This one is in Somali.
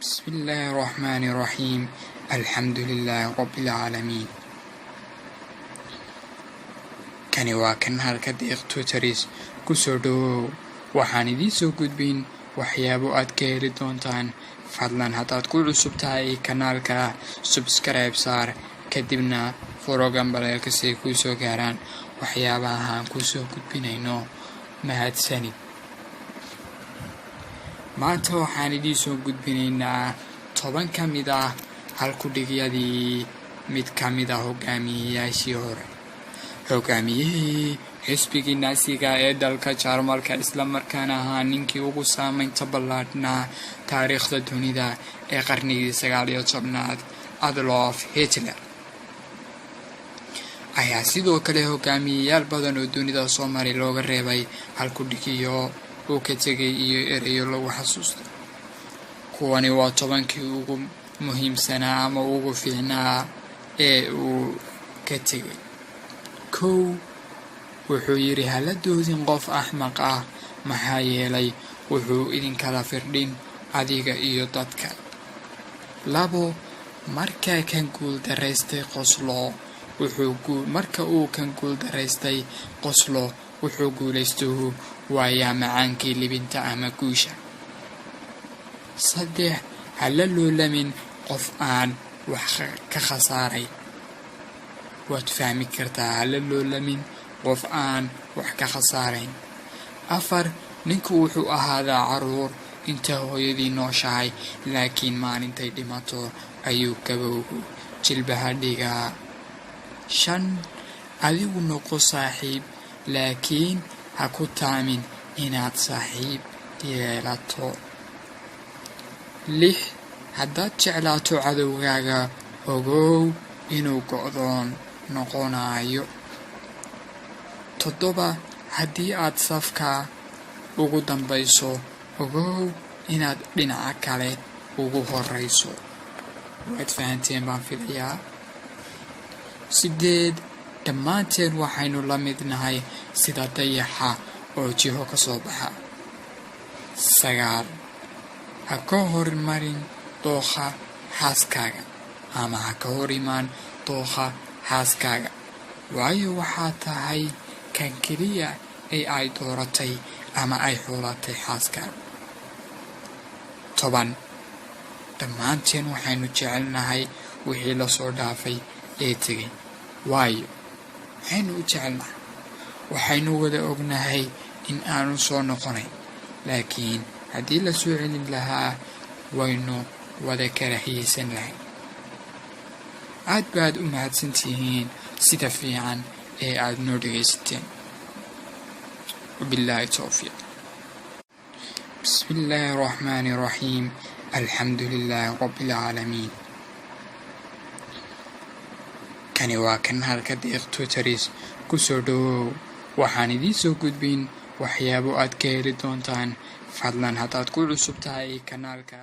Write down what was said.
بسم الله الرحمن الرحيم الحمد لله رب العالمين kani waa kan halka deeqto taris ku soo dhawow waxaan idiin soo gudbin waxyaabo aad ka heli doontaan fadlan haddaad ku cusub tahay kanaalka subscribe saar kadibna furo gambaleelka si ay kuu soo gaaraan waxyaabaha aan ku soo gudbinayno mahadsanid maanta waxaan idiin soo gudbinaynaa 10 ka mid ah halku dhigyadii mid ka mid ah hogaamiyayaashii hore hogaamiyihii xisbigii naasiga ee dalka Jarmalka isla markaana ahaa ninkii ugu saameynta ballaadhnaa taariikhda dunida ee qarnigii 19aad adlof Hitler ayaa sidoo kale hogaamiyayaal badan oo dunida soo maray looga reebay halku dhigyo uu ka tegay iyo erayo lagu xasuusto kuwani waa 10kii ugu muhiimsanaa ama ugu fiicnaa ee uu ka tegay kow wuxuu yiri hala doodin qof axmaq ah maxaa yeelay wuxuu idinkala firdhin adiga iyo dadka labo marka kan guul daraystay qoslo wuxuu guulaystuhu waayaa macaankii libinta ama guusha saddex hala loolamin qof aan wax ka khasaaray waad fahmi kartaa hala loolamin qof aan wax ka khasaarayn afar ninku wuxuu ahaadaa caruur inta hooyadii nooshahay laakiin maalintay dhimato ayuu gabowgu jilbaha dhigaa shan adigu noqo saaxiib laakiin ha ku taamin inaad saaxiib yeelato lix haddaad jeclaato cadowgaaga ogow inuu go'doon noqonayo toddoba haddii aad safka ugu dambayso ogow inaad dhinaca kale ugu horeyso waad fahanteen baan filayaa sideed dhammaanteen waxaynu la mid nahay sida dayaxa oo jiho ka soo baxa sagaal ha ka hormarin dooqa xaaskaaga ama ha ka hor imaan dooqa xaaskaaga waayo waxaa tahay kan keliya ee ay dooratay ama ay xulatay xaaskaaga 10 dhammaanteen waxaynu jecelnahay wixii la soo dhaafay ee tegay waayo waxaynu u jecelnahay waxaynu wada ognahay in aanu soo noqonayn laakiin haddii la soo celin lahaa waynu wada karahiyeysan lahayn aad baad u mahadsantihiin sida fiican ee aad noo dhegaysateen وبالله التوفيق بسم الله الرحمن الرحيم الحمد لله رب العالمين kani waa kan halka deeqto taris ku soo dhawow waxaan idiin soo gudbin waxyaabo aad ka heli doontaan fadlan haddaad ku cusub tahay kanaalka